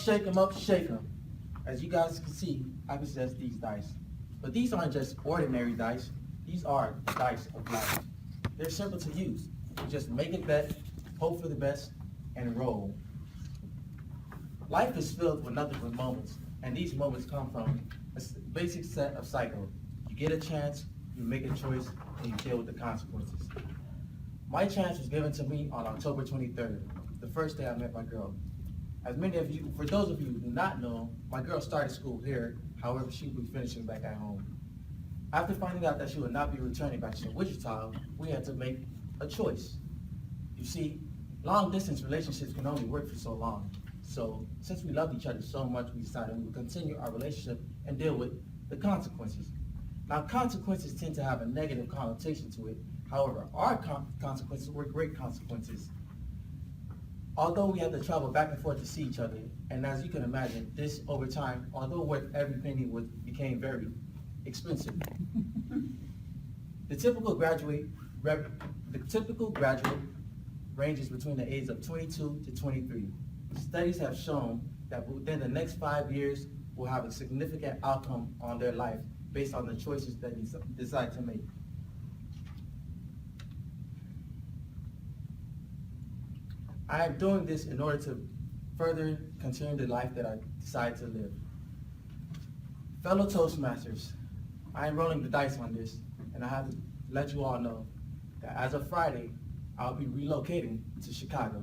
shake 'em up, shake 'em. As you guys can see, I possess these dice. But these aren't just ordinary dice. These are the dice of life. They're simple to use. You just make a bet, hope for the best, and roll. Life is filled with nothing but moments, and these moments come from a basic set of cycles. You get a chance, you make a choice, and you deal with the consequences. My chance was given to me on October 23rd, the first day I met my girl. As many of you, for those of you who do not know, my girl started school here, however she will be finishing back at home. After finding out that she would not be returning back to Wichita, we had to make a choice. You see, long distance relationships can only work for so long. So since we loved each other so much, we decided we would continue our relationship and deal with the consequences. Now, consequences tend to have a negative connotation to it. However, our consequences were great consequences. Although we had to travel back and forth to see each other, and as you can imagine, this over time, although worth every penny, became very expensive. The typical graduate ranges between the ages of 22 to 23. Studies have shown that within the next 5 years will have a significant outcome on their life based on the choices that they decide to make. I am doing this in order to further continue the life that I decided to live. Fellow Toastmasters, I am rolling the dice on this, and I have to let you all know that as of Friday, I'll be relocating to Chicago.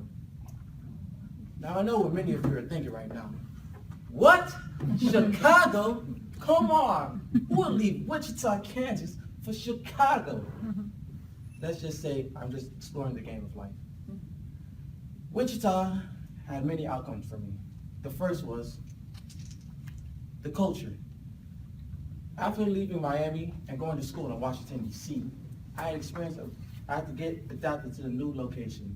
Now I know what many of you are thinking right now. What? Chicago? Come on! Who would leave Wichita, Kansas for Chicago? Let's just say I'm just exploring the game of life. Wichita had many outcomes for me. The first was the culture. After leaving Miami and going to school in Washington, D.C., I had to get adapted to the new location.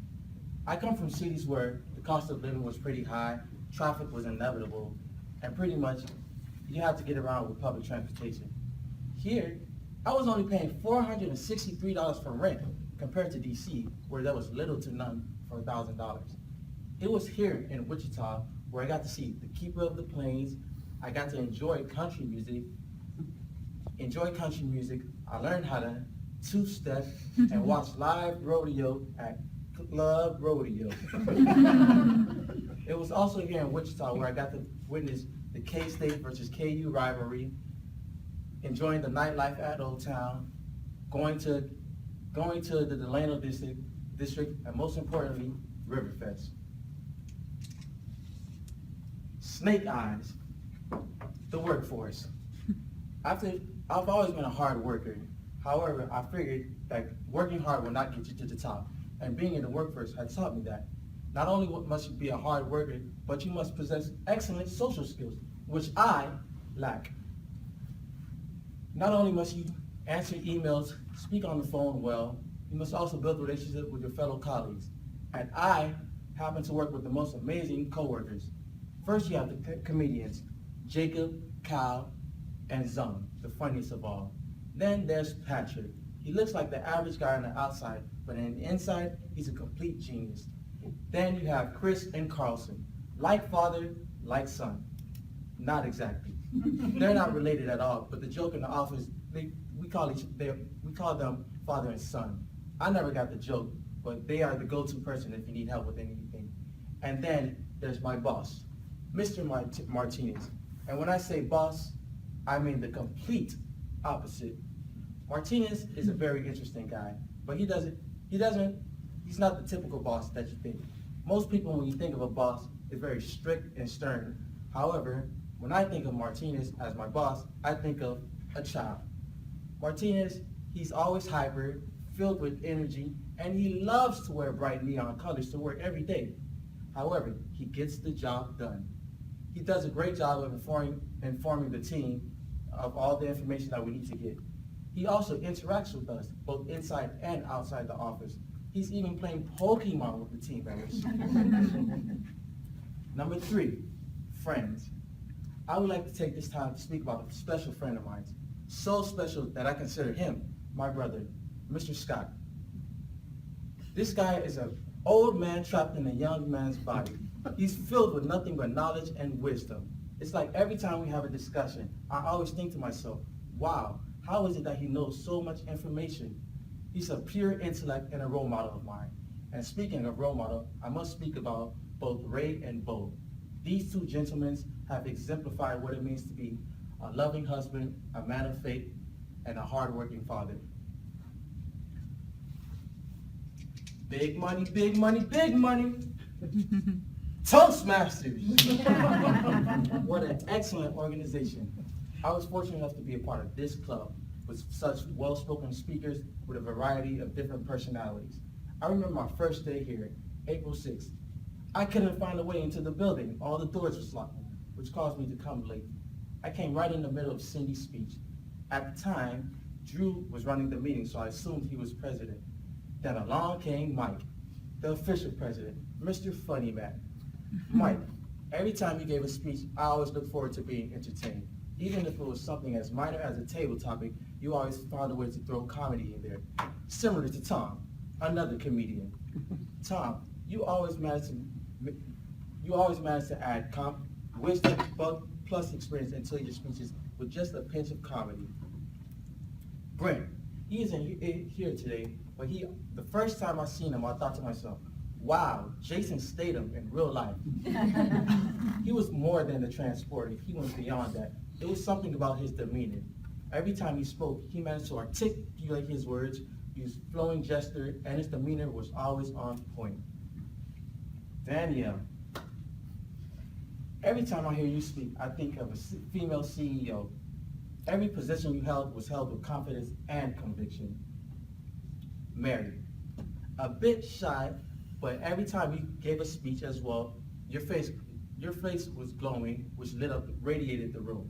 I come from cities where the cost of living was pretty high, traffic was inevitable, and pretty much you had to get around with public transportation. Here, I was only paying $463 for rent compared to DC, where there was little to none for $1,000. It was here in Wichita where I got to see the Keeper of the Plains. I got to enjoy country music. I learned how to two-step and watch live rodeo at Club Rodeo. It was also here in Wichita where I got to witness the K-State versus KU rivalry, enjoying the nightlife at Old Town, going to the Delano district, and most importantly, Riverfest. Snake Eyes, the workforce. I've always been a hard worker. However, I figured that working hard will not get you to the top. And being in the workforce has taught me that. Not only must you be a hard worker, but you must possess excellent social skills, which I lack. Not only must you answer emails, speak on the phone well, you must also build relationships with your fellow colleagues. And I happen to work with the most amazing coworkers. First, you have the comedians, Jacob, Kyle, and Zung, the funniest of all. Then there's Patrick. He looks like the average guy on the outside, but on the inside, he's a complete genius. Then you have Chris and Carlson, like father, like son. Not exactly. They're not related at all, but the joke in the office, we call them father and son. I never got the joke, but they are the go-to person if you need help with anything. And then there's my boss, Mr. Martinez. And when I say boss, I mean the complete opposite. Martinez is a very interesting guy, but he's not the typical boss that you think. Most people, when you think of a boss, is very strict and stern. However, when I think of Martinez as my boss, I think of a child. Martinez, he's always hyper, filled with energy, and he loves to wear bright neon colors to work every day. However, he gets the job done. He does a great job of informing the team of all the information that we need to get. He also interacts with us, both inside and outside the office. He's even playing Pokemon with the team members. Number 3, friends. I would like to take this time to speak about a special friend of mine. So special that I consider him my brother, Mr. Scott. This guy is an old man trapped in a young man's body. He's filled with nothing but knowledge and wisdom. It's like every time we have a discussion, I always think to myself, wow, how is it that he knows so much information? He's a pure intellect and a role model of mine. And speaking of role model, I must speak about both Ray and Bo. These two gentlemen have exemplified what it means to be a loving husband, a man of faith, and a hardworking father. Big money, big money, big money. Toastmasters. What an excellent organization. I was fortunate enough to be a part of this club with such well-spoken speakers with a variety of different personalities. I remember my first day here, April 6th. I couldn't find a way into the building. All the doors were locked, which caused me to come late. I came right in the middle of Cindy's speech. At the time, Drew was running the meeting, so I assumed he was president. Then along came Mike, the official president, Mr. Funny Man. Mike, every time you gave a speech, I always looked forward to being entertained. Even if it was something as minor as a table topic, you always found a way to throw comedy in there. Similar to Tom, another comedian. Tom, you always managed to add wisdom plus experience into your speeches with just a pinch of comedy. Brent, he isn't here today, but the first time I seen him, I thought to myself, wow, Jason Statham in real life. He was more than the transporter. He went beyond that. It was something about his demeanor. Every time he spoke, he managed to articulate his words, use flowing gesture, and his demeanor was always on point. Danielle, every time I hear you speak, I think of a female CEO. Every position you held was held with confidence and conviction. Mary, a bit shy, but every time you gave a speech as well, your face was glowing, which radiated the room.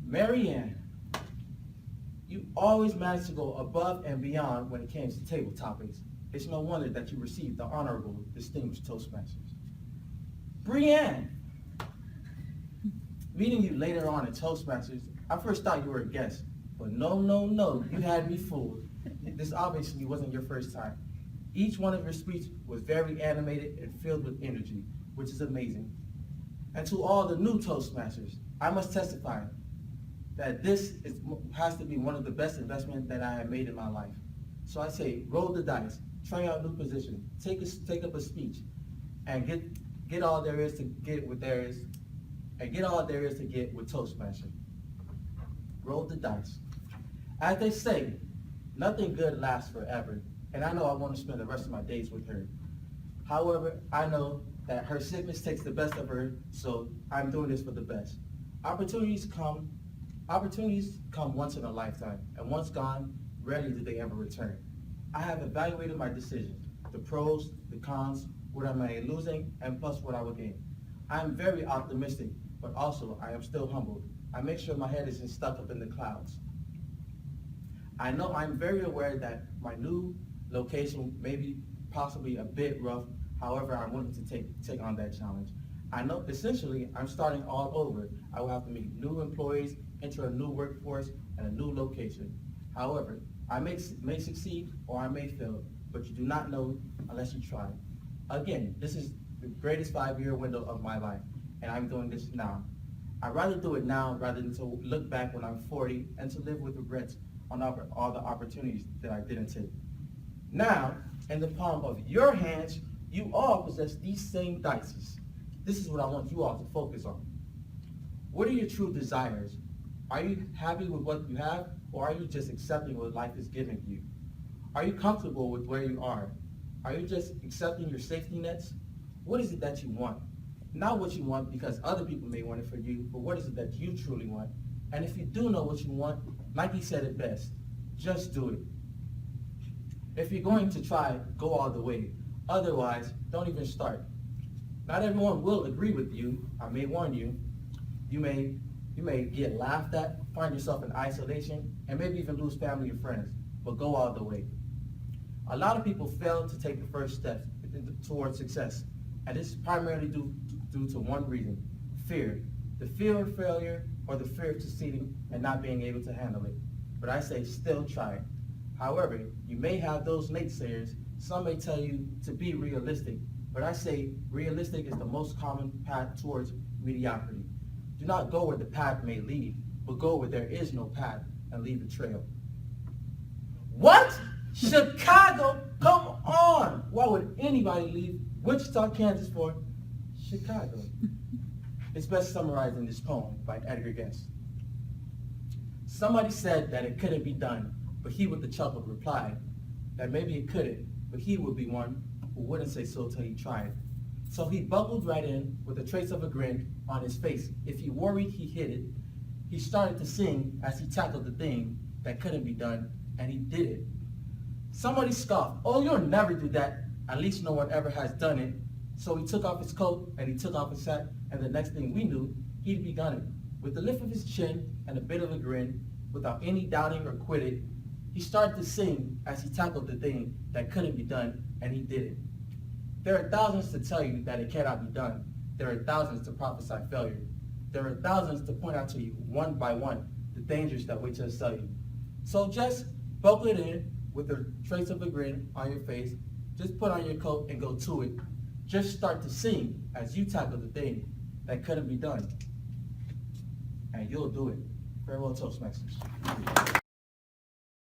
Marianne, you always managed to go above and beyond when it came to table topics. It's no wonder that you received the honorable distinguished Toastmasters. Brianne, meeting you later on at Toastmasters, I first thought you were a guest, but no, you had me fooled. This obviously wasn't your first time. Each one of your speeches was very animated and filled with energy, which is amazing. And to all the new Toastmasters, I must testify that has to be one of the best investments that I have made in my life. So I say, roll the dice, try out new positions, take up a speech, and get all there is to get with Toastmasters. Roll the dice. As they say, nothing good lasts forever, and I know I want to spend the rest of my days with her. However, I know that her sickness takes the best of her, so I'm doing this for the best. Opportunities come once in a lifetime, and once gone, rarely do they ever return. I have evaluated my decisions, the pros, the cons, what am I losing, and plus what I will gain. I am very optimistic, but also I am still humbled. I make sure my head isn't stuck up in the clouds. I know I'm very aware that my new location may be possibly a bit rough, however, I'm willing to take on that challenge. I know essentially I'm starting all over. I will have to meet new employees, enter a new workforce, and a new location. However, I may succeed or I may fail, but you do not know unless you try. Again, this is the greatest 5-year window of my life, and I'm doing this now. I'd rather do it now rather than to look back when I'm 40 and to live with regrets on all the opportunities that I didn't take. Now, in the palm of your hands, you all possess these same dices. This is what I want you all to focus on. What are your true desires? Are you happy with what you have, or are you just accepting what life is giving you? Are you comfortable with where you are? Are you just accepting your safety nets? What is it that you want? Not what you want because other people may want it for you, but what is it that you truly want? And if you do know what you want, Nike said it best, just do it. If you're going to try, go all the way. Otherwise, don't even start. Not everyone will agree with you. I may warn you. You may get laughed at, find yourself in isolation, and maybe even lose family or friends, but go all the way. A lot of people fail to take the first step towards success, and this is primarily due to one reason: fear. The fear of failure or the fear of succeeding and not being able to handle it. But I say still try. However, you may have those naysayers. Some may tell you to be realistic, But I say realistic is the most common path towards mediocrity. Do not go where the path may lead, but go where there is no path and leave a trail. What? Chicago? Come on! Why would anybody leave Wichita, Kansas for Chicago? It's best summarized in this poem by Edgar Guest. Somebody said that it couldn't be done, but he with a chuckle replied that maybe it couldn't, but he would be one who wouldn't say so till he tried. So he buckled right in with a trace of a grin on his face. If he worried, he hid it. He started to sing as he tackled the thing that couldn't be done, and he did it. Somebody scoffed, "Oh, you'll never do that. At least no one ever has done it." So he took off his coat and he took off his hat, and the next thing we knew, he'd begun it. With the lift of his chin and a bit of a grin, without any doubting or quitting, he started to sing as he tackled the thing that couldn't be done, and he did it. There are thousands to tell you that it cannot be done. There are thousands to prophesy failure. There are thousands to point out to you, one by one, the dangers that wait to assail you. So just buckle it in with a trace of a grin on your face. Just put on your coat and go to it. Just start to sing as you tackle the thing that couldn't be done. And you'll do it. Farewell, Toastmasters.